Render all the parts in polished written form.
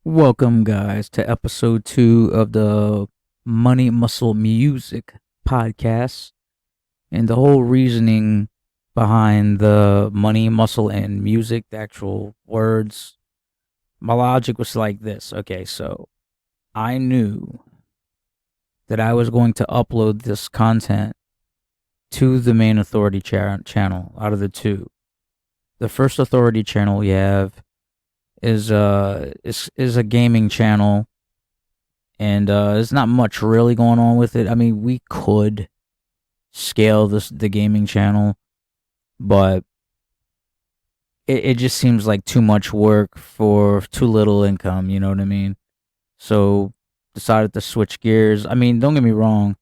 Welcome, guys, to episode 2 of the Muscle Music Podcast. And the whole reasoning behind the money, muscle, and music, the actual words, my logic was like this. Okay, so I knew that I was going to upload this content to the main authority channel out of the two. The first authority channel we have is a gaming channel, and there's not much really going on with it. I mean, we could scale the gaming channel, but it just seems like too much work for too little income. You know what I mean? So decided to switch gears. I mean, don't get me wrong.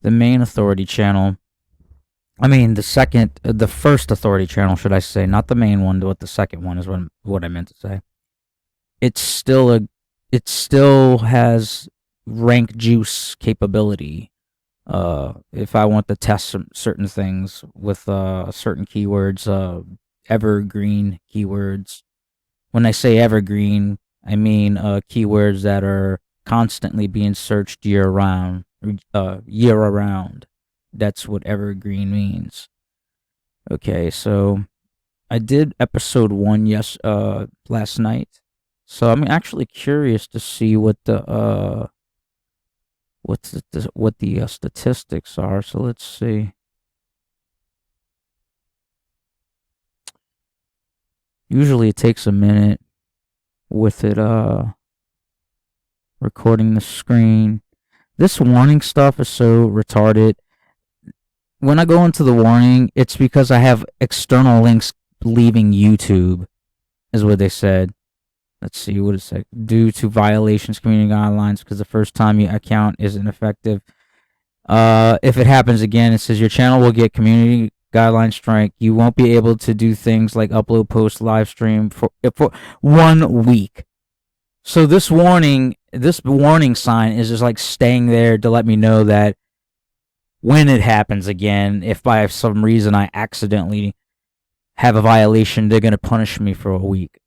The main authority channel. I mean, the first authority channel, should I say, not the main one, but the second one is what I meant to say. It still has rank juice capability. If I want to test some certain things with certain keywords, evergreen keywords. When I say evergreen, I mean keywords that are constantly being searched year around. That's what evergreen means. Okay, so I did episode 1 last night. So I'm actually curious to see what the statistics are. So let's see. Usually it takes a minute with it recording the screen. This warning stuff is so retarded. When I go into the warning, it's because I have external links leaving YouTube, is what they said. Let's see, what it said. Due to violations, community guidelines, because the first time your account isn't effective. If it happens again, it says your channel will get community guideline strike. You won't be able to do things like upload, post, live stream for 1 week. So this warning sign is just like staying there to let me know that when it happens again, if by some reason I accidentally have a violation, they're going to punish me for a week.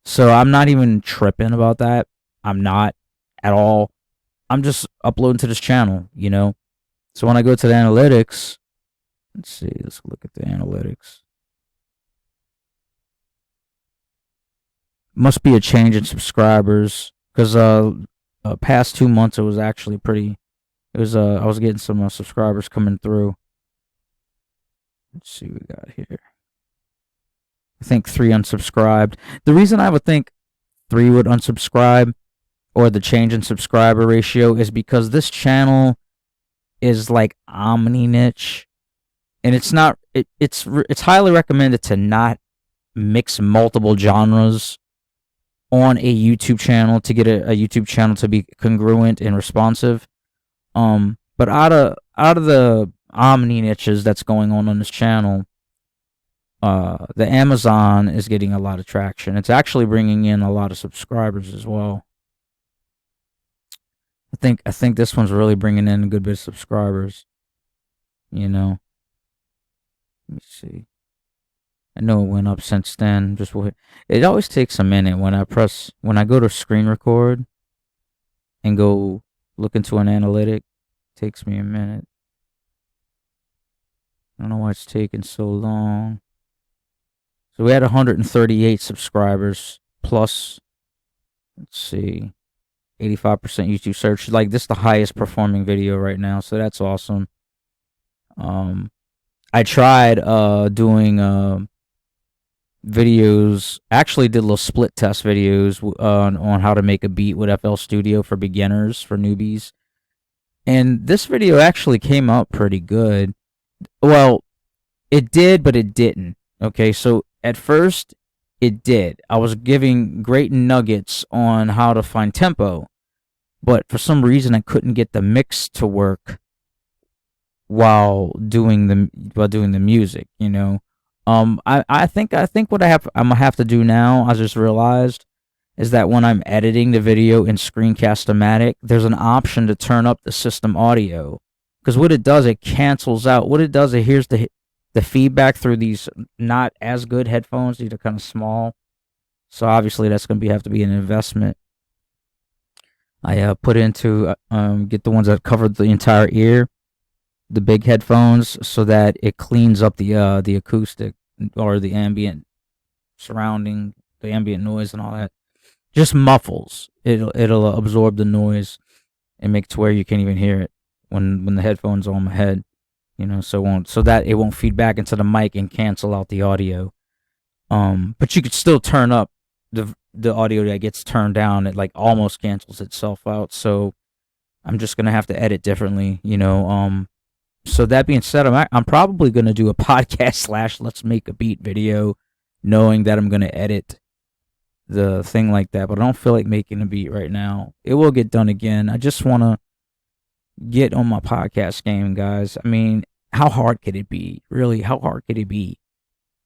So I'm not even tripping about that. I'm not at all. I'm just uploading to this channel, you know? So when I go to the analytics, let's look at the analytics. Must be a change in subscribers, because past 2 months it was actually pretty. It was I was getting some subscribers coming through. Let's see what we got here. I think 3 unsubscribed. The reason I would think 3 would unsubscribe, or the change in subscriber ratio, is because this channel is like omni niche, and it's not. It's highly recommended to not mix multiple genres on a YouTube channel to get a YouTube channel to be congruent and responsive. But out of the omni niches that's going on this channel, the Amazon is getting a lot of traction. It's actually bringing in a lot of subscribers as well. I think this one's really bringing in a good bit of subscribers. You know. Let me see. I know it went up since then. It always takes a minute when I go to screen record and go look into an analytic. It takes me a minute. I don't know why it's taking so long. So we had 138 subscribers plus, let's see, 85% YouTube search. Like, this is the highest performing video right now, so that's awesome. I tried doing videos. Actually did little split test videos on how to make a beat with FL Studio for beginners, for newbies. And this video actually came out pretty good. Well, it did, but it didn't. Okay, so at first, it did. I was giving great nuggets on how to find tempo, but for some reason I couldn't get the mix to work while doing the music. You know, I think what I'm gonna have to do now, I just realized, is that when I'm editing the video in Screencast-O-Matic, there's an option to turn up the system audio, because what it does, it cancels out. What it does, it hears the feedback through these not as good headphones. These are kind of small, so obviously that's going to have to be an investment. I put into get the ones that cover the entire ear, the big headphones, so that it cleans up the acoustic or the ambient surrounding, the ambient noise and all that. Just muffles. It'll absorb the noise and make it to where you can't even hear it when the headphones are on my head. So that it won't feed back into the mic and cancel out the audio. But you could still turn up the audio that gets turned down. It like almost cancels itself out. So I'm just gonna have to edit differently. So that being said, I'm probably gonna do a podcast / let's make a beat video, knowing that I'm gonna edit the thing like that. But I don't feel like making a beat right now. It will get done again. I just wanna get on my podcast game, guys. I mean, how hard could it be? Really, how hard could it be?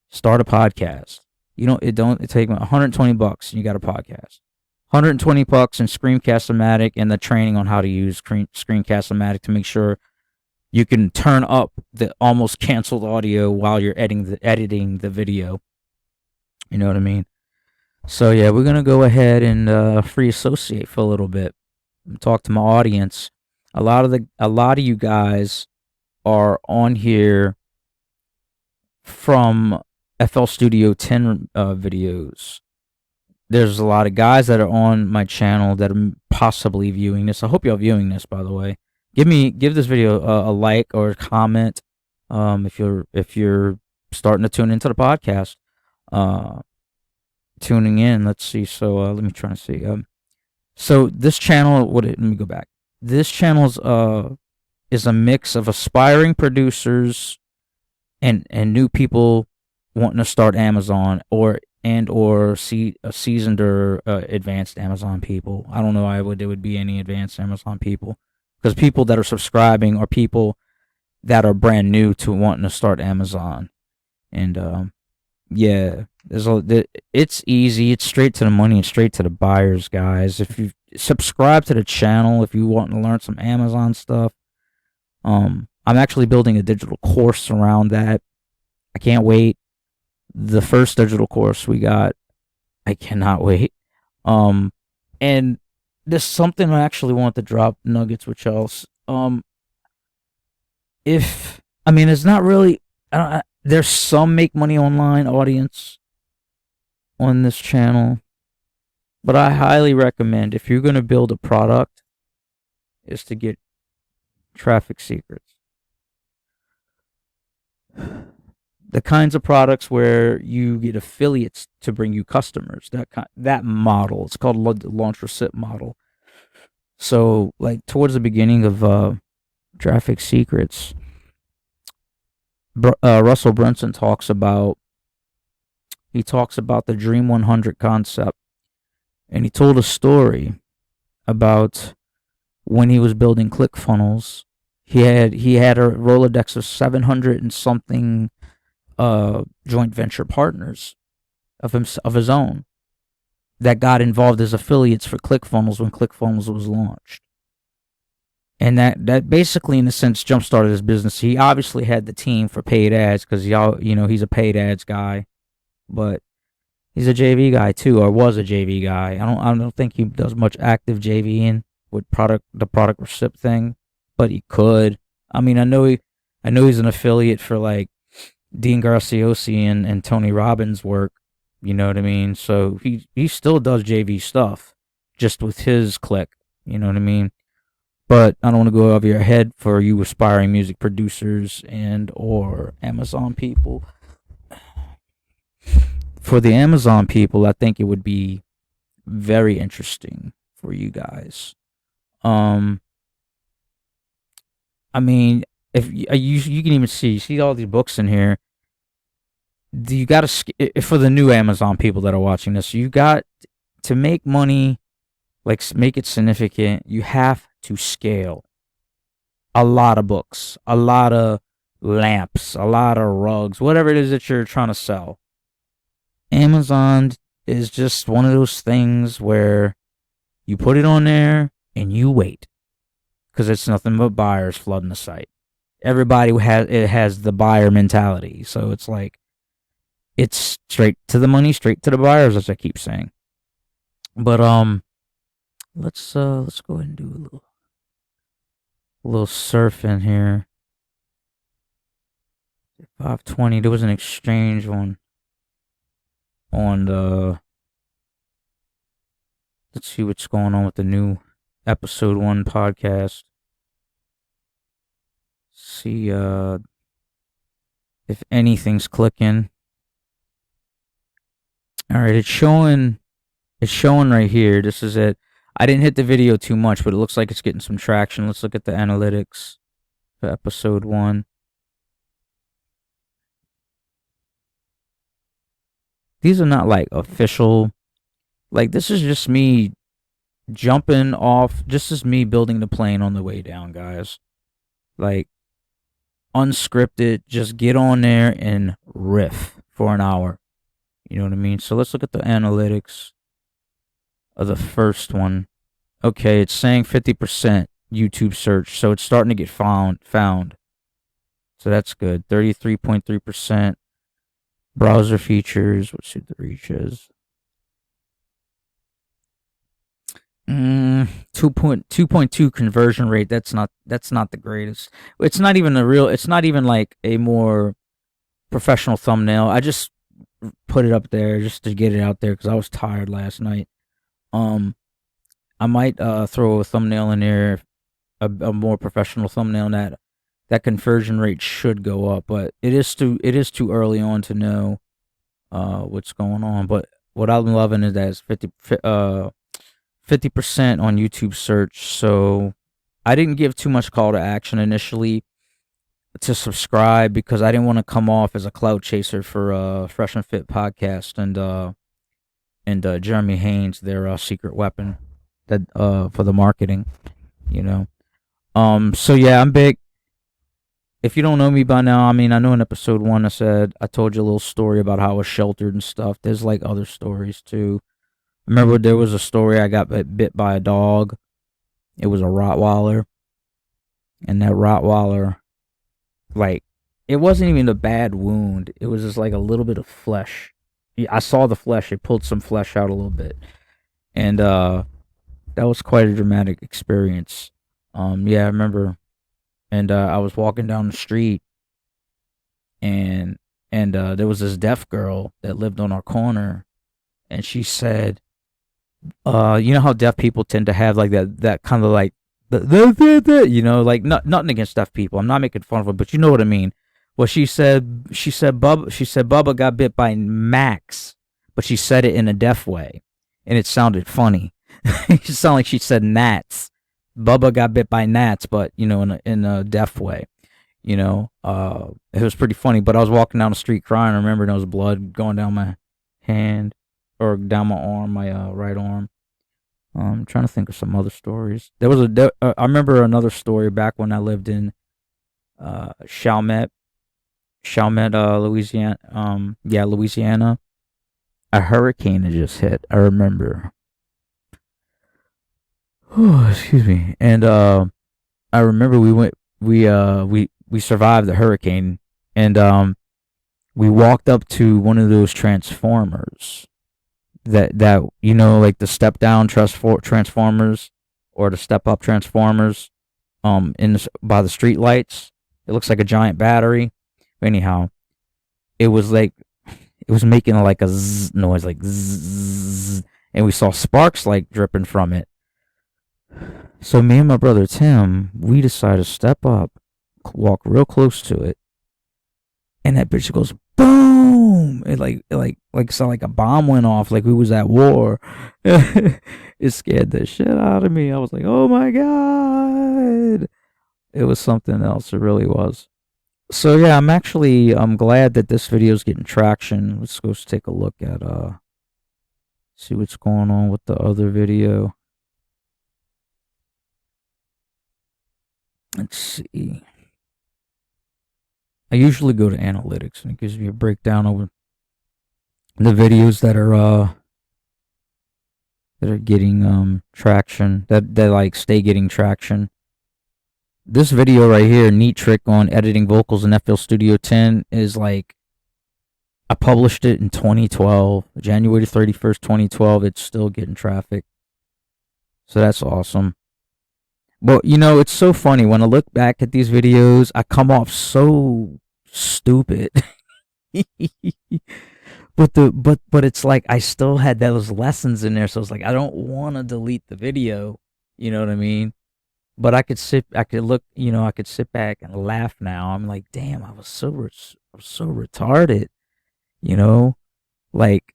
Start a podcast. It take $120 and you got a podcast. $120 in Screencast-O-Matic and the training on how to use Screencast-O-Matic to make sure you can turn up the almost canceled audio while you're editing the video. You know what I mean? So yeah, we're gonna go ahead and free associate for a little bit. Talk to my audience. A lot of you guys are on here from FL Studio 10 videos. There's a lot of guys that are on my channel that are possibly viewing this. I hope y'all viewing this, by the way. Give this video a like or a comment if you're starting to tune into the podcast. Tuning in. Let's see. So let me try to see. So this channel. Let me go back. This channel's is a mix of aspiring producers and new people wanting to start Amazon or seasoned or advanced Amazon people. I don't know why there would be any advanced Amazon people, because people that are subscribing are people that are brand new to wanting to start Amazon. And yeah, it's easy. It's straight to the money and straight to the buyers, guys. If you subscribe to the channel, if you want to learn some Amazon stuff, I'm actually building a digital course around that. I can't wait. The first digital course we got, I cannot wait. And there's something I actually want to drop nuggets with y'all. It's not really. There's some make money online audience on this channel, but I highly recommend, if you're going to build a product, is to get traffic secrets. The kinds of products where you get affiliates to bring you customers. That model. It's called the launch receipt model. So, like, towards the beginning of Traffic Secrets, Russell Brunson talks about the Dream 100 concept, and he told a story about when he was building ClickFunnels. He had a Rolodex of 700 and something joint venture partners of his own that got involved as affiliates for ClickFunnels when ClickFunnels was launched. And that basically, in a sense, jump-started his business. He obviously had the team for paid ads, because he's a paid ads guy, but he's a JV guy too, or was a JV guy. I don't think he does much active JVing with the product receipt thing, but he could. I mean, I know he's an affiliate for like Dean Graciosi and Tony Robbins' work. You know what I mean? So he still does JV stuff, just with his click. You know what I mean? But I don't want to go over your head for you aspiring music producers and or Amazon people. For the Amazon people, I think it would be very interesting for you guys. I mean, if you can even see all these books in here. You got to, for the new Amazon people that are watching this, you got to make money, like make it significant. You have to scale. A lot of books, a lot of lamps, a lot of rugs, whatever it is that you're trying to sell. Amazon is just one of those things where you put it on there and you wait, because it's nothing but buyers flooding the site. Everybody has the buyer mentality, so it's like it's straight to the money, straight to the buyers, as I keep saying. But Let's go ahead and do a little surfing here. 520. There was an exchange on the. Let's see what's going on with the new episode 1 podcast. See if anything's clicking. All right, it's showing right here. This is it. I didn't hit the video too much, but it looks like it's getting some traction. Let's look at the analytics for episode 1. These are not like official. Like, this is just me jumping off. This is me building the plane on the way down, guys. Like, unscripted. Just get on there and riff for an hour. You know what I mean? So let's look at the analytics of the first one. Okay, it's saying 50% YouTube search, so it's starting to get found. So that's good. 33.3% browser features. Let's see what the reach is. 2.2 conversion rate. That's not the greatest. It's not even like a more professional thumbnail. I just put it up there just to get it out there because I was tired last night. I might throw a thumbnail in there, a more professional thumbnail. That conversion rate should go up, but it is too early on to know what's going on. But what I'm loving is that it's 50% on YouTube search. So I didn't give too much call to action initially to subscribe because I didn't want to come off as a clout chaser for Fresh and Fit podcast and Jeremy Haynes, their secret weapon that for the marketing, you know. So yeah, I'm big. If you don't know me by now, I mean, I know in episode 1 I told you a little story about how I was sheltered and stuff. There's like other stories too. I remember there was a story I got bit by a dog. It was a Rottweiler, and that Rottweiler, like, it wasn't even a bad wound. It was just like a little bit of flesh. I saw the flesh. It pulled some flesh out a little bit, and that was quite a dramatic experience. Yeah, I remember, and I was walking down the street, and there was this deaf girl that lived on our corner, and she said, you know how deaf people tend to have like that kind of like you know, like nothing against deaf people. I'm not making fun of them, but you know what I mean. Well, she said Bubba got bit by Max, but she said it in a deaf way, and it sounded funny. It sounded like she said Nats. Bubba got bit by Nats, but you know, in a deaf way. You know, it was pretty funny. But I was walking down the street crying. I remember there was blood going down my hand or down my arm, my right arm. I'm trying to think of some other stories. There was I remember another story back when I lived in Chalmette, Louisiana. Louisiana. A hurricane had just hit. I remember. Oh, excuse me. And I remember we survived the hurricane, and we walked up to one of those transformers that you know, like the step down transformers or the step up transformers by the street lights. It looks like a giant battery. Anyhow, it was making like a zzz noise, like zzz, and we saw sparks like dripping from it. So me and my brother Tim, we decided to step up, walk real close to it, and that bitch goes boom. It sounded like a bomb went off, like we was at war. It scared the shit out of me. I was like, oh my god. It was something else. It really was. So yeah, I'm glad that this video is getting traction. Let's go take a look at see what's going on with the other video. Let's see. I usually go to analytics and it gives me a breakdown over the videos that are getting traction, that like stay getting traction. This video right here, neat trick on editing vocals in FL Studio 10, is like, I published it in 2012, January 31st, 2012. It's still getting traffic. So that's awesome. But it's so funny when I look back at these videos, I come off so stupid. But it's like I still had those lessons in there, so it's like I don't want to delete the video. You know what I mean? But I could look, I could sit back and laugh now. I'm like, damn, I was so retarded. You know, like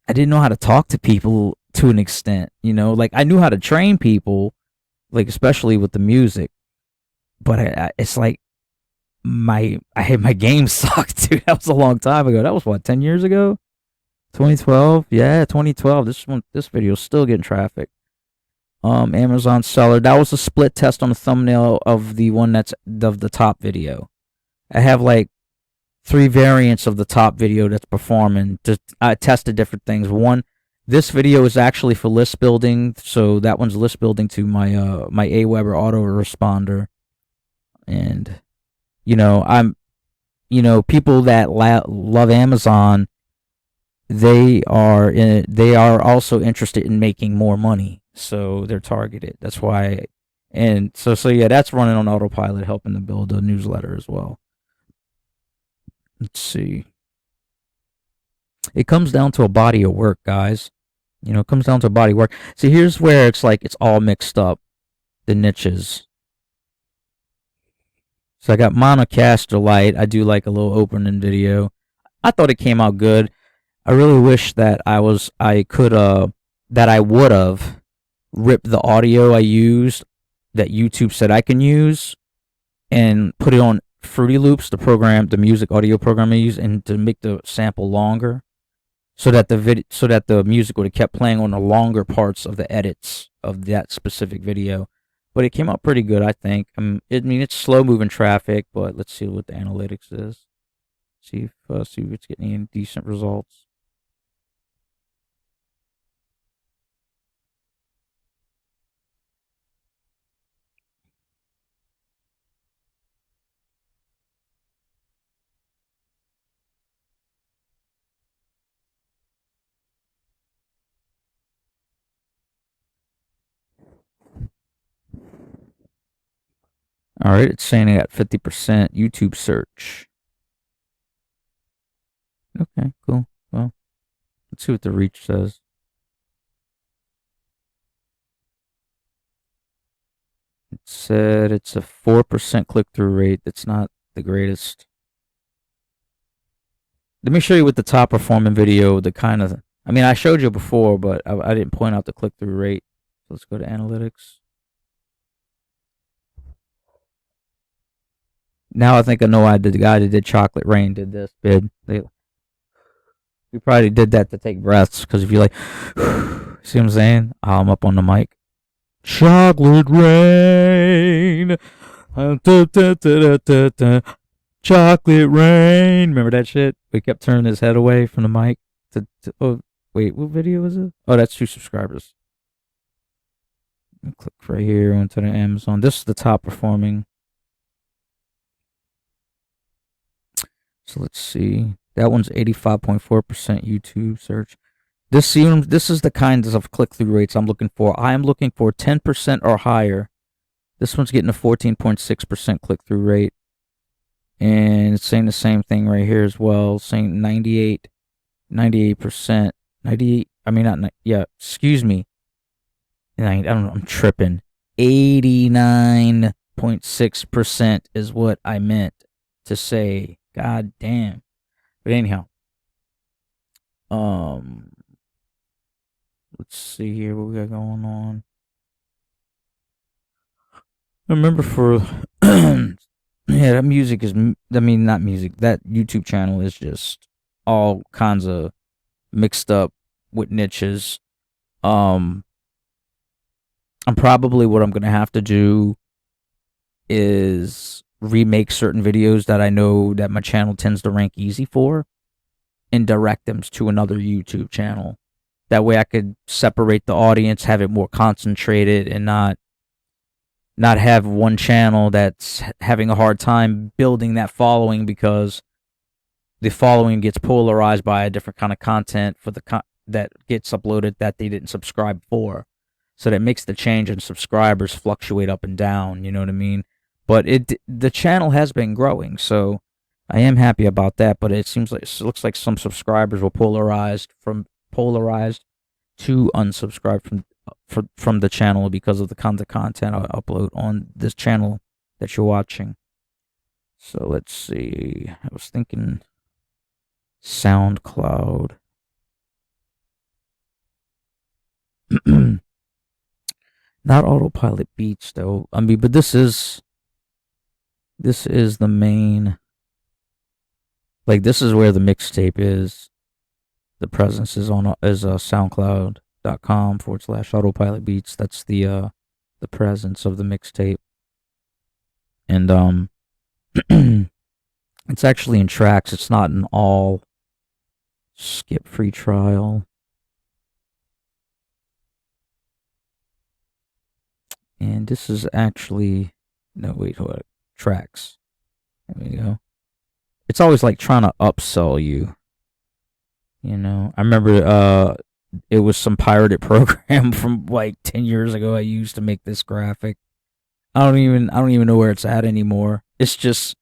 I didn't know how to talk to people to an extent. Like I knew how to train people, like especially with the music. But it's like I had my game sucked, dude. That was a long time ago. That was what, 10 years ago? 2012? Yeah, 2012. This video's still getting traffic. Amazon seller. That was a split test on the thumbnail of the one that's of the top video. I have like 3 variants of the top video that's performing. I tested different things. One, this video is actually for list building, so that one's list building to my my Aweber autoresponder. And people that love Amazon, they are also interested in making more money, so they're targeted. That's why, and so yeah, that's running on autopilot, helping to build a newsletter as well. Let's see. It comes down to a body of work, guys. It comes down to a body of work. See, here's where it's like it's all mixed up, the niches. So I got Monocaster Light. I do like a little opening video. I thought it came out good. I really wish that I would have ripped the audio I used that YouTube said I can use and put it on Fruity Loops, the music audio program I use, and to make the sample longer, so that the music would have kept playing on the longer parts of the edits of that specific video. But it came out pretty good, I think. It's slow moving traffic, but let's see what the analytics is. See if it's getting any decent results. All right, it's saying I got 50% YouTube search. Okay, cool. Well, let's see what the reach says. It said it's a 4% click-through rate. That's not the greatest. Let me show you with the top performing video, I showed you before, but I didn't point out the click-through rate. So let's go to analytics. Now I think I know why the guy that did Chocolate Rain did this bid. We probably did that to take breaths, because if you like, see what I'm saying? I'm up on the mic. Chocolate Rain. Chocolate Rain. Remember that shit? We kept turning his head away from the mic. Oh, wait, what video is it? Oh, that's 2 subscribers. Click right here onto the Amazon. This is the top performing. So let's see. That one's 85.4% YouTube search. This is the kinds of click-through rates I'm looking for. I am looking for 10% or higher. This one's getting a 14.6% click-through rate. And it's saying the same thing right here as well, saying 98%. 98, excuse me. I don't know, I'm tripping. 89.6% is what I meant to say. God damn. But anyhow. Let's see here what we got going on. I remember yeah, that music is, not music. That YouTube channel is just all kinds of mixed up with niches. I'm probably, what I'm going to have to do is remake certain videos that I know that my channel tends to rank easy for and direct them to another YouTube channel. That way I could separate the audience, have it more concentrated, and not have one channel that's having a hard time building that following, because the following gets polarized by a different kind of content for that gets uploaded that they didn't subscribe for. so that makes the change in subscribers fluctuate up and down. You know what I mean? But the channel has been growing, so I am happy about that. But it looks like some subscribers were polarized to unsubscribe from the channel because of the kind of content I upload on this channel that you're watching. So let's see. I was thinking SoundCloud. Not Autopilot Beats though. I mean, but this is the main. Like, this is where the mixtape is. The presence is SoundCloud.com/Autopilot Beats. That's the presence of the mixtape. And it's actually in tracks. It's not an all skip free trial. And this is actually tracks. There we go. It's always like trying to upsell you. You know, I remember it was some pirated program from like 10 years ago I used to make this graphic. I don't even know where it's at anymore. It's just,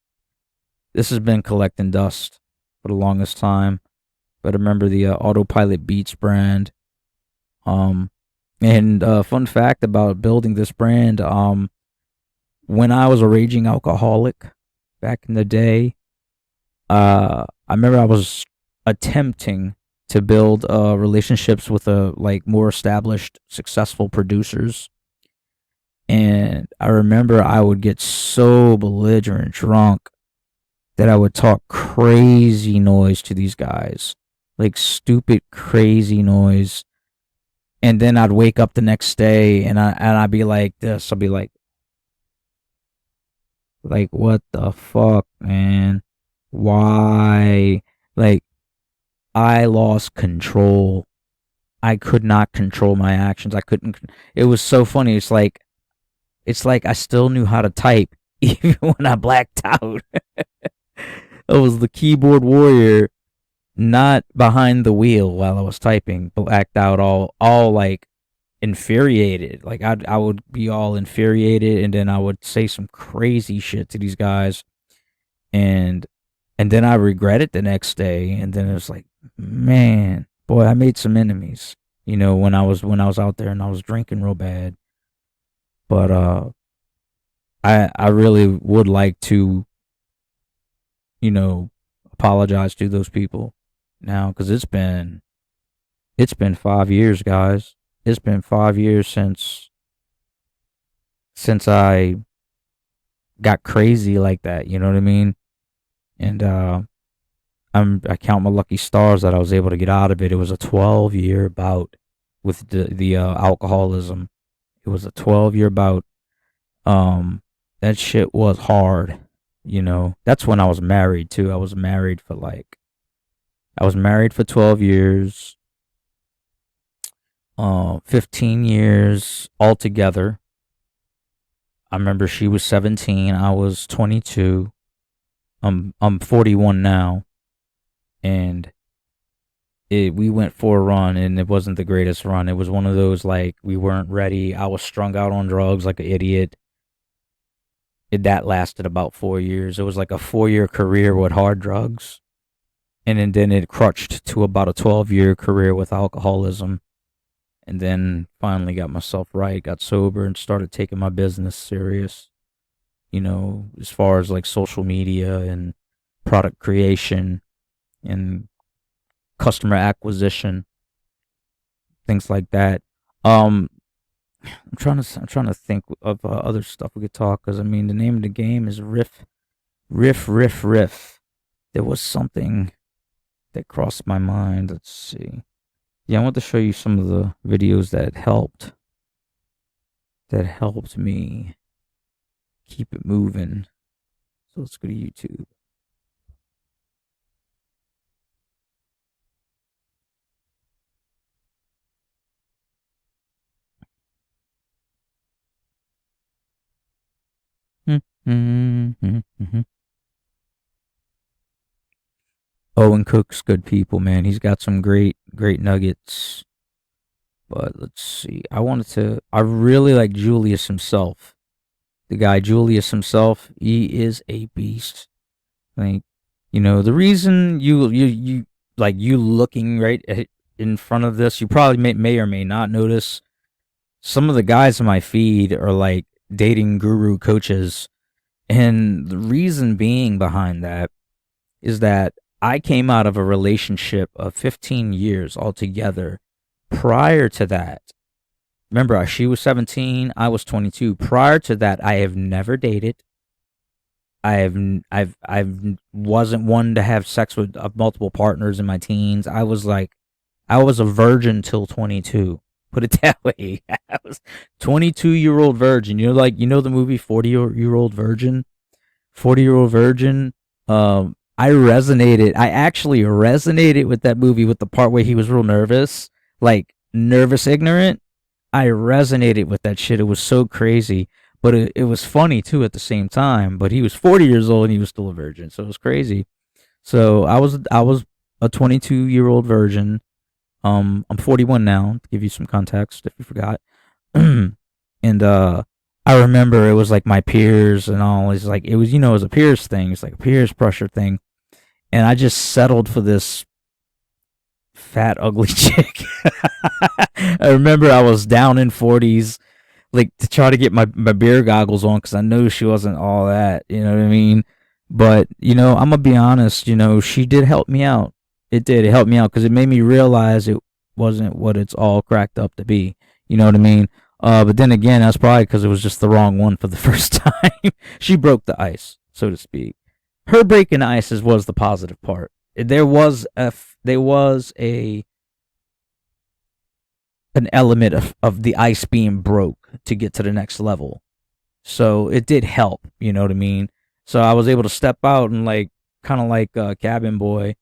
this has been collecting dust for the longest time. But I remember the Autopilot Beats brand. And fun fact about building this brand, when I was a raging alcoholic back in the day, I remember I was attempting to build relationships with more established, successful producers. And I remember I would get so belligerent drunk that I would talk crazy noise to these guys. Like stupid, crazy noise. And then I'd wake up the next day and I'd be like this. I'll be like, what the fuck, man? Why? Like, I lost control. I could not control my actions. I couldn't. It was so funny. It's like I still knew how to type even when I blacked out. I was the keyboard warrior, not behind the wheel while I was typing, blacked out, all like infuriated. Like I would be all infuriated, and then I would say some crazy shit to these guys, and then I regret it the next day. And then it was like, man, boy, I made some enemies. You know, when I was out there and I was drinking real bad. But I really would like to, apologize to those people now, because it's been 5 years, guys. It's been 5 years since I got crazy like that. You know what I mean? And I count my lucky stars that I was able to get out of it. It was a 12-year bout with the alcoholism. It was a 12-year bout. That shit was hard. That's when I was married too. I was married for 12 years. 15 years altogether. I remember she was 17, I was 22. I'm 41 now, and we went for a run, and it wasn't the greatest run. It was one of those, like, we weren't ready. I was strung out on drugs like an idiot. That lasted about 4 years. It was like a 4-year career with hard drugs, and then it crutched to about a 12-year career with alcoholism. And then finally got myself right, got sober, and started taking my business serious. As far as like social media and product creation and customer acquisition, things like that. I'm trying to think of other stuff we could talk, because I mean, the name of the game is riff. There was something that crossed my mind. Let's see. Yeah, I want to show you some of the videos that helped me keep it moving. So let's go to YouTube. Owen Cook's good people, man. He's got some great nuggets. But let's see. I really like Julius himself. The guy Julius himself, he is a beast. Like, the reason you like you looking right in front of this, you probably may or may not notice some of the guys in my feed are like dating guru coaches. And the reason being behind that is that I came out of a relationship of 15 years altogether. Prior to that, remember, she was 17, I was 22. Prior to that, I have never dated. I've wasn't one to have sex with multiple partners in my teens. I was a virgin till 22. Put it that way. I was 22-year-old virgin. The movie 40-year-old virgin. 40-year-old virgin. I actually resonated with that movie, with the part where he was real nervous, like nervous ignorant. I resonated with that shit. It was so crazy, but it was funny too at the same time. But he was 40 years old and he was still a virgin, so it was crazy. So I was a 22-year-old virgin. I'm 41 now, to give you some context if you forgot. And I remember it was like my peers and all. It's like it was, it was a peers thing. It's like a peers pressure thing, and I just settled for this fat, ugly chick. I remember I was down in 40s, like to try to get my beer goggles on because I knew she wasn't all that. You know what I mean? But I'm gonna be honest. She did help me out. It did. It helped me out because it made me realize it wasn't what it's all cracked up to be. You know what I mean? But then again, that's probably because it was just the wrong one for the first time. She broke the ice, so to speak. Her breaking the ice was the positive part. There was an element of the ice being broke to get to the next level. So it did help, you know what I mean? So I was able to step out and kind of like Cabin Boy.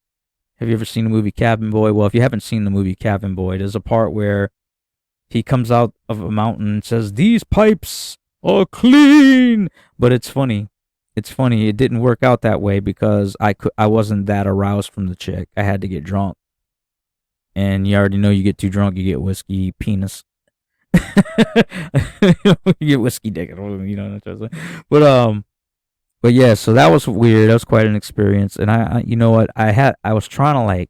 Have you ever seen the movie Cabin Boy? Well, if you haven't seen the movie Cabin Boy, there's a part where he comes out of a mountain and says, "These pipes are clean." But it's funny. It's funny. It didn't work out that way because I wasn't that aroused from the chick. I had to get drunk. And you already know, you get too drunk, you get whiskey penis. You get whiskey dick. What I'm trying to say. But yeah, so that was weird. That was quite an experience. And I you know what? I was trying to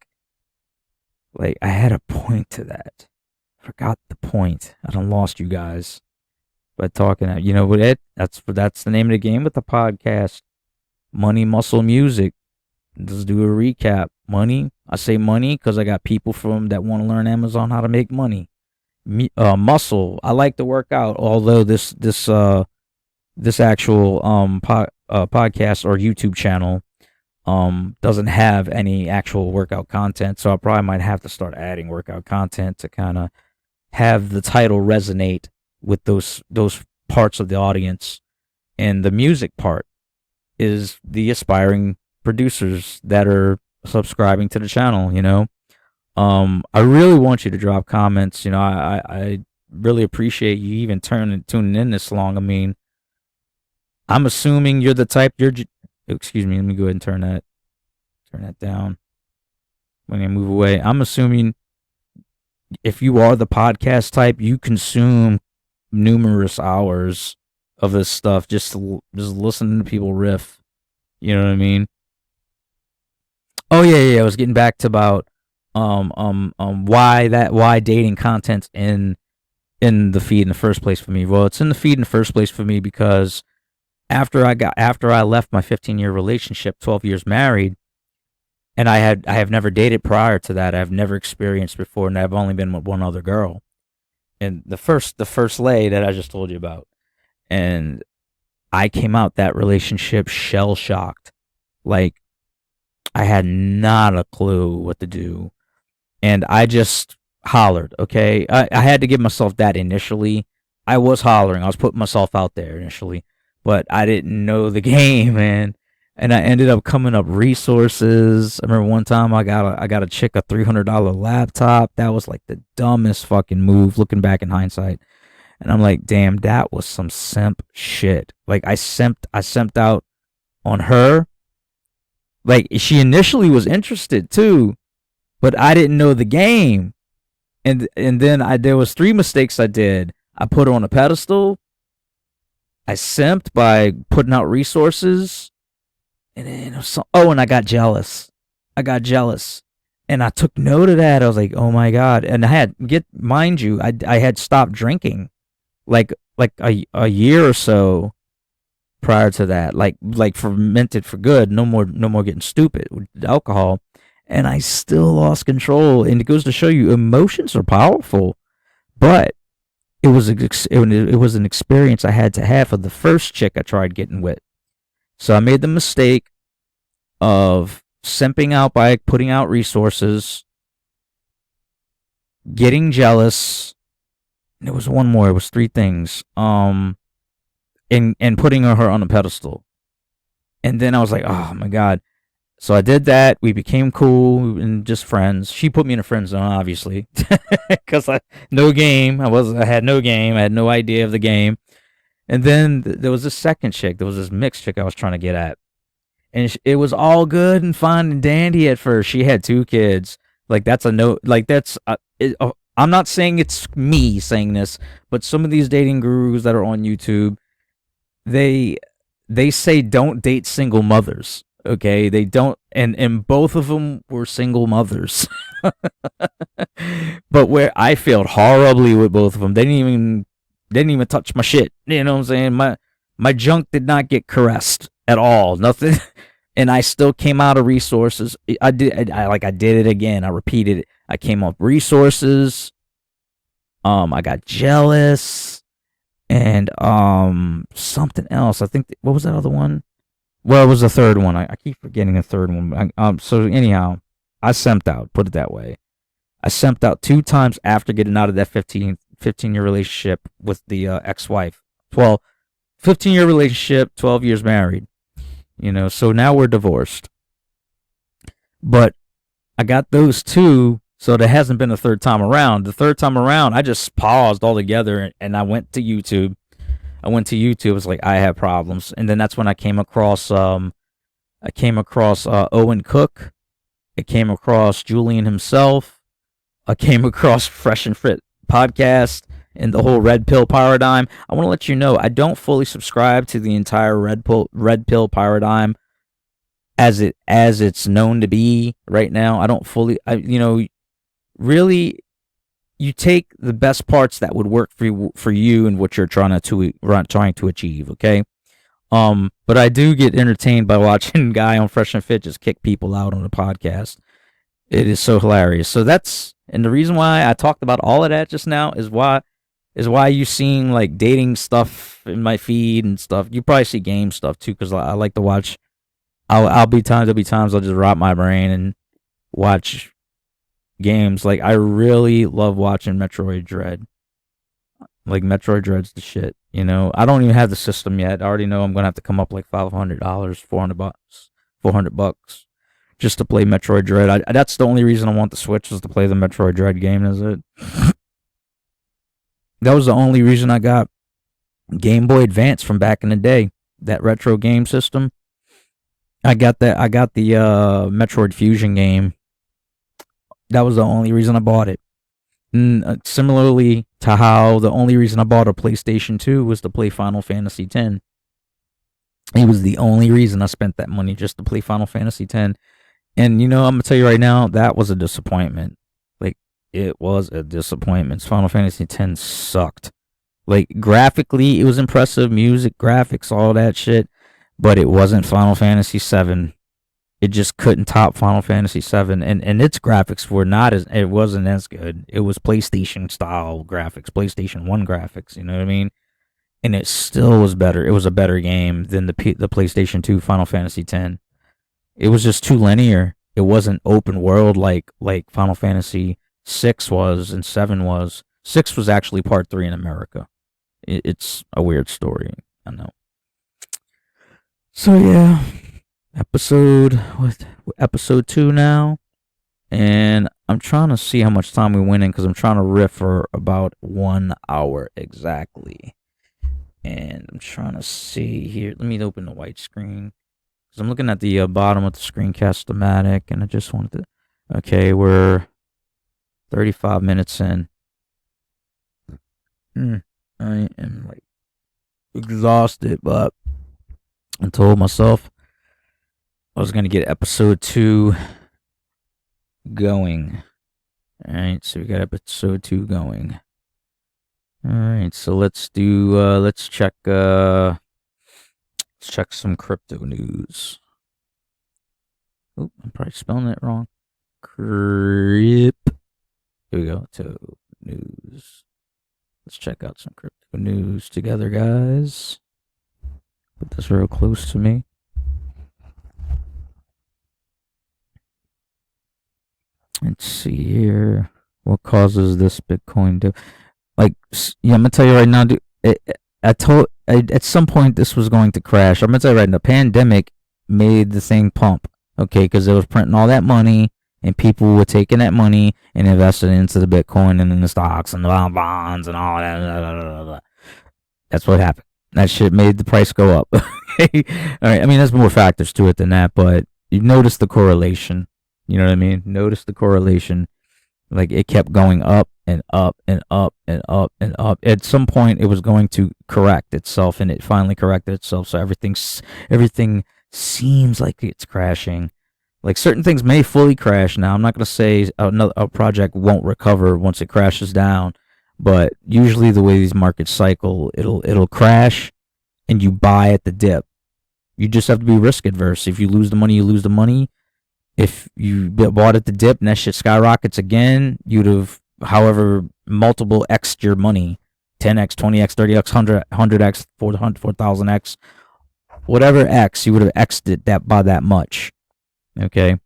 I had a point to that. Forgot the point. I done lost you guys by talking. But that's the name of the game with the podcast. Money, muscle, music. Let's do a recap. Money. I say money because I got people that want to learn Amazon how to make money. Muscle. I like to work out, although this actual podcast or YouTube channel doesn't have any actual workout content, so I probably might have to start adding workout content to kind of have the title resonate with those parts of the audience. And the music part is the aspiring producers that are subscribing to the channel. I really want you to drop comments. I really appreciate you even tuning in this long. I mean, I'm assuming you're the type. Excuse me. Let me go ahead and turn that down. When I move away, I'm assuming if you are the podcast type, you consume numerous hours of this stuff just listening to people riff. You know what I mean? Oh yeah. I was getting back to about why dating content's in the feed in the first place for me. Well, it's in the feed in the first place for me because after I left my 15-year relationship, 12 years married, and I have never dated prior to that. I've never experienced before, and I've only been with one other girl. And the first lay that I just told you about. And I came out that relationship shell shocked. Like, I had not a clue what to do. And I just hollered, okay? I had to give myself that initially. I was hollering. I was putting myself out there initially. But I didn't know the game, man. And I ended up coming up resources. I remember one time I got a chick a $300 laptop. That was like the dumbest fucking move looking back in hindsight. And I'm like, damn, that was some simp shit. Like, I simped out on her. Like, she initially was interested too, but I didn't know the game. And then there was 3 mistakes I did. I put her on a pedestal. I simped by putting out resources, and then and I got jealous. And I took note of that. I was like, oh my god! And mind you, I had stopped drinking, like a year or so prior to that, like fermented for good. No more getting stupid with alcohol, and I still lost control. And it goes to show you, emotions are powerful, but it was an experience I had to have for the first chick I tried getting with. So I made the mistake of simping out by putting out resources, getting jealous. And there was one more. It was 3 things. And putting her on a pedestal. And then I was like, oh my god. So I did that. We became cool and just friends. She put me in a friend zone, obviously, because I had no game. I had no game. I had no idea of the game. And then there was this second chick. There was this mixed chick I was trying to get at, and it was all good and fine and dandy at first. She had 2 kids. Like that's a no. Like that's. I'm not saying it's me saying this, but some of these dating gurus that are on YouTube, they say don't date single mothers. Okay, they don't, and both of them were single mothers. But where I failed horribly with both of them, they didn't even touch my shit. You know what I'm saying? My junk did not get caressed at all. Nothing. And I still came out of resources. I did it again. I repeated it. I came up resources. I got jealous, and something else. I think what was that other one? Well, it was the third one. I keep forgetting the third one. So anyhow, I simped out. Put it that way. I simped out 2 times after getting out of that 15-year relationship with the ex-wife. 15-year relationship, 12 years married. So now we're divorced. But I got those 2, so there hasn't been a third time around. The third time around, I just paused altogether and I went to YouTube. I was like, I have problems. And then that's when I came across Owen Cook. I came across Julian himself. I came across Fresh and Fit podcast and the whole red pill paradigm. I want to let you know, I don't fully subscribe to the entire red pill paradigm as it's known to be right now. I don't fully, really, you take the best parts that would work for you and what you're trying to achieve, okay? But I do get entertained by watching a guy on Fresh and Fit just kick people out on a podcast. It is so hilarious. And the reason why I talked about all of that just now is why you seeing like dating stuff in my feed and stuff. You probably see game stuff too, because I like to watch. There'll be times I'll just rot my brain and watch games. Like I really love watching Metroid Dread. Like Metroid Dread's the shit. I don't even have the system yet. I already know I'm gonna have to come up like $500, $400 just to play Metroid Dread. That's the only reason I want the Switch, is to play the Metroid Dread game. Is it? That was the only reason I got Game Boy Advance from back in the day. That retro game system. I got the Metroid Fusion game. That was the only reason I bought it. And similarly to how the only reason I bought a PlayStation 2 was to play Final Fantasy X. It was the only reason I spent that money, just to play Final Fantasy X. And I'm gonna tell you right now, that was a disappointment. Like, it was a disappointment. Final Fantasy X sucked. Like, graphically, it was impressive. Music, graphics, all that shit. But it wasn't Final Fantasy VII. It just couldn't top Final Fantasy VII. And its graphics it wasn't as good. It was PlayStation style graphics, PlayStation 1 graphics, you know what I mean? And it still was better. It was a better game than the PlayStation 2 Final Fantasy X. It was just too linear. It wasn't open world like Final Fantasy 6 was and 7 was. 6 was actually part 3 in America. It's a weird story, I know. So yeah, episode 2 now, and I'm trying to see how much time we went in, because I'm trying to riff for about 1 hour exactly. And I'm trying to see here. Let me open the white screen, because I'm looking at the bottom of the screencast-o-matic, and I just wanted to. Okay, we're 35 minutes in. I am like exhausted, but I told myself I was going to get episode 2 going. Alright, so we got episode 2 going. Alright, so let's check some crypto news. Oh, I'm probably spelling it wrong. Here we go. To news. Let's check out some crypto news together, guys. Put this real close to me. Let's see here. What causes this Bitcoin to... I'm going to tell you right now, dude. At some point this was going to crash. I'm going to tell you right now, the pandemic made the thing pump. Okay, because it was printing all that money, and people were taking that money and investing it into the Bitcoin and in the stocks and the bonds and all that. Blah, blah, blah. That's what happened. That shit made the price go up. Okay? All right. I mean, there's more factors to it than that, but you notice the correlation. You know what I mean? Notice the correlation. Like, it kept going up and up and up and up and up. At some point, it was going to correct itself, and it finally corrected itself. So everything seems like it's crashing. Like, certain things may fully crash now. I'm not going to say a project won't recover once it crashes down, but usually the way these markets cycle, it'll crash, and you buy at the dip. You just have to be risk adverse. If you lose the money, you lose the money. If you bought at the dip and that shit skyrockets again, you'd have, however, multiple X your money. 10X, 20X, 30X, 100X, 4,000X. Whatever X, you would have X'd it by that much. Okay?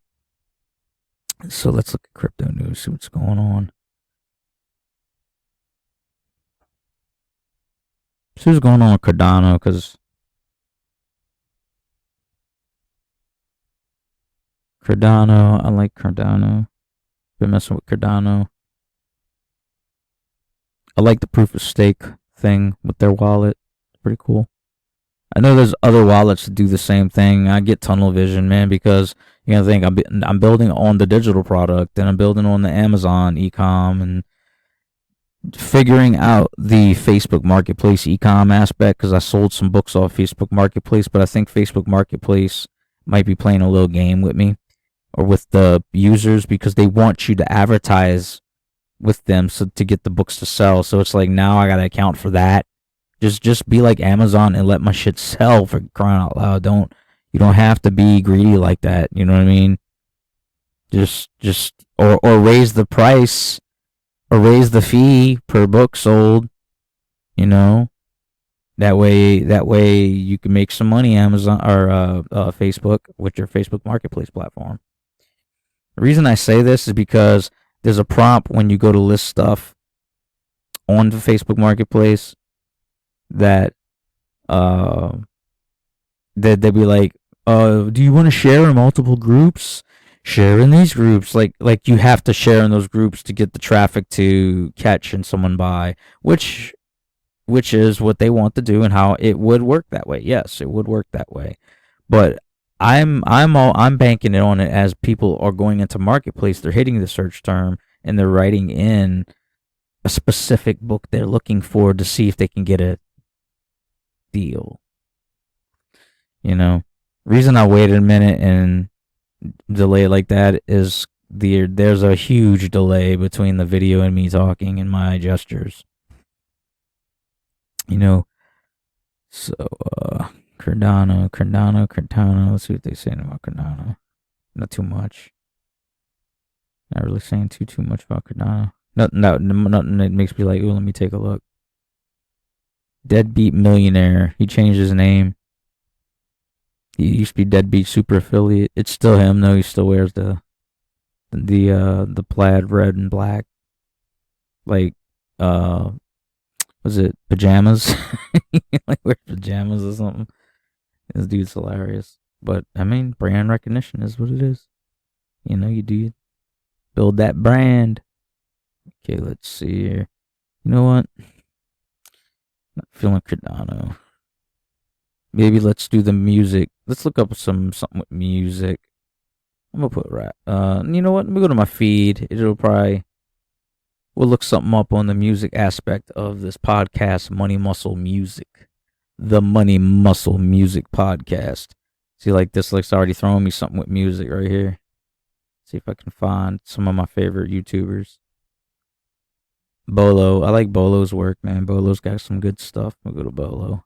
So let's look at crypto news, see what's going on. See what's going on with Cardano, because Cardano, I like Cardano. Been messing with Cardano. I like the proof of stake thing with their wallet. Pretty cool. I know there's other wallets that do the same thing. I get tunnel vision, man, because you gotta think I'm building on the digital product, and I'm building on the Amazon e-com, and figuring out the Facebook Marketplace e-com aspect, because I sold some books off Facebook Marketplace, but I think Facebook Marketplace might be playing a little game with me or with the users, because they want you to advertise with them to get the books to sell. So it's like, now I gotta account for that. Just be like Amazon and let my shit sell, for crying out loud. You don't have to be greedy like that. You know what I mean? Or raise the price, or raise the fee per book sold. You know, that way you can make some money, Amazon or Facebook, with your Facebook Marketplace platform. The reason I say this is because there's a prompt when you go to list stuff on the Facebook Marketplace that they'd be like, do you want to share in multiple groups? Share in these groups. Like you have to share in those groups to get the traffic to catch and someone buy, which is what they want to do, and how it would work that way. Yes, it would work that way. But I'm banking it on it as people are going into Marketplace, they're hitting the search term, and they're writing in a specific book they're looking for to see if they can get a deal. You know, reason I waited a minute and delay like that is there's a huge delay between the video and me talking and my gestures. You know, so Cardano. Let's see what they say about Cardano. Not too much. Not really saying too much about Cardano. Nothing that makes me like, ooh, let me take a look. Deadbeat Millionaire. He changed his name. He used to be Deadbeat Super Affiliate. It's still him though. He still wears the plaid red and black. Like, was it pajamas? Like, wears pajamas or something. This dude's hilarious. But I mean, brand recognition is what it is. You know, you build that brand. Okay, let's see here. You know what? Not feeling Cardano. Maybe let's do the music. Let's look up something with music. I'm gonna put rap. You know what? Let me go to my feed. It'll probably we'll look something up on the music aspect of this podcast, Money Muscle Music. The Money Muscle Music Podcast. See, like this, like, it's already throwing me something with music right here. See if I can find some of my favorite YouTubers. Bolo. I like Bolo's work, man. Bolo's got some good stuff. We'll go to Bolo.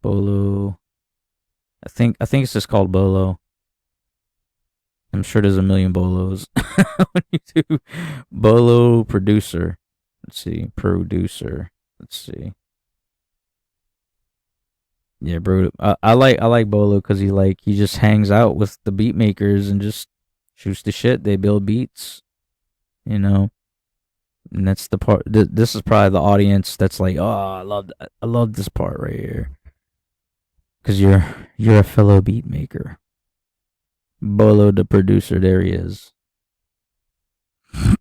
Bolo. I think it's just called Bolo. I'm sure there's a million Bolos on YouTube. Bolo producer. Let's see. Producer. Let's see. Yeah, bro. I like Bolo because he just hangs out with the beat makers and just shoots the shit. They build beats, and that's the part. This is probably the audience that's like, oh, I love this part right here, because you're a fellow beat maker. Bolo, the producer, there he is. I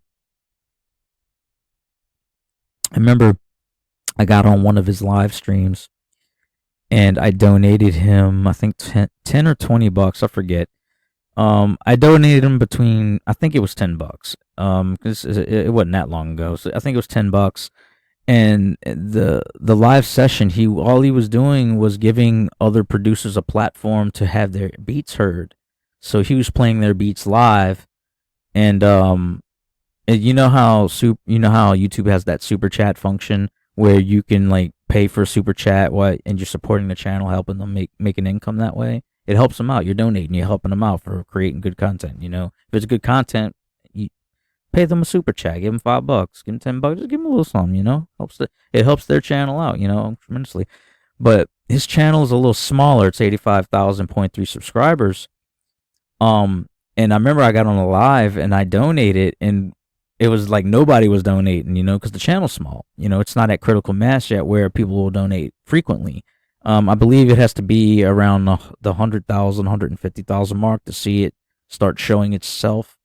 remember I got on one of his live streams and I donated him, I think 10 or $20, I forget. I donated him between, I think it was $10, because it wasn't that long ago. So I think it was $10. And the live session, all he was doing was giving other producers a platform to have their beats heard. So he was playing their beats live, and you know how YouTube has that super chat function where you can like pay for a super chat and you're supporting the channel, helping them make an income that way. It helps them out. You're donating, you're helping them out for creating good content. If it's good content, you pay them a super chat, give them $5, give them $10, just give them a little something. It helps their channel out, tremendously. But his channel is a little smaller. It's 85,000.3 subscribers. And I remember I got on a live and I donated, and it was like nobody was donating, because the channel's small. It's not at critical mass yet where people will donate frequently. I believe it has to be around the 100,000, 150,000 mark to see it start showing itself.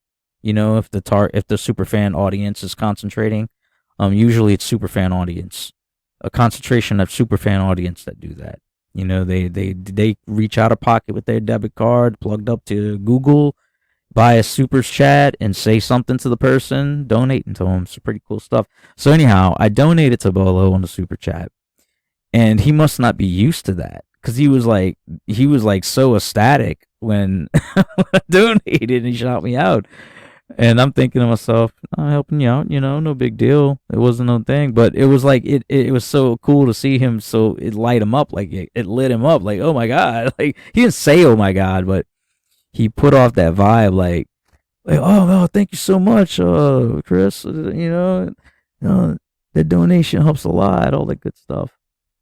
If the super fan audience is concentrating. Usually it's super fan audience, a concentration of super fan audience that do that. They reach out of pocket with their debit card plugged up to Google, buy a super chat and say something to the person donating to them. It's pretty cool stuff. So anyhow, I donated to Bolo on the super chat, and he must not be used to that, because he was like so ecstatic when I donated and he shot me out. And I'm thinking to myself, I'm helping you out, no big deal. It wasn't no thing. But it was like, it was so cool to see him. So it light him up. Like, it lit him up. Like, oh my God. Like, he didn't say, oh my God, but he put off that vibe. Like, oh, no, thank you so much, Chris. The donation helps a lot, all that good stuff.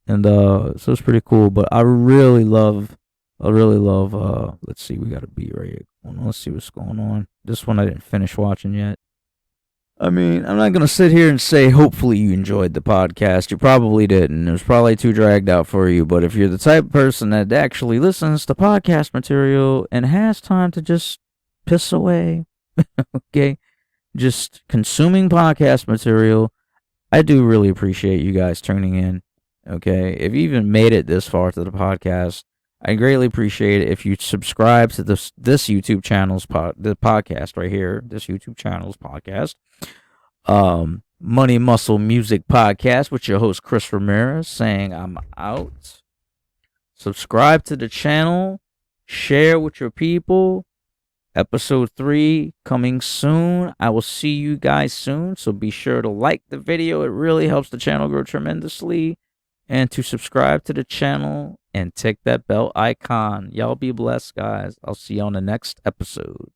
And so it's pretty cool. But I really love, let's see, we got a beat right here. Let's see what's going on. This one I didn't finish watching yet. I mean, I'm not going to sit here and say hopefully you enjoyed the podcast. You probably didn't. It was probably too dragged out for you. But if you're the type of person that actually listens to podcast material and has time to just piss away, okay, just consuming podcast material, I do really appreciate you guys tuning in, okay? If you even made it this far to the podcast, I greatly appreciate it if you subscribe to this YouTube channel's the podcast right here. This YouTube channel's podcast, Money Muscle Music Podcast, with your host Chris Ramirez, saying I'm out. Subscribe to the channel, share with your people. Episode 3 coming soon. I will see you guys soon, so be sure to like the video. It really helps the channel grow tremendously. And to subscribe to the channel and tick that bell icon. Y'all be blessed, guys. I'll see you on the next episode.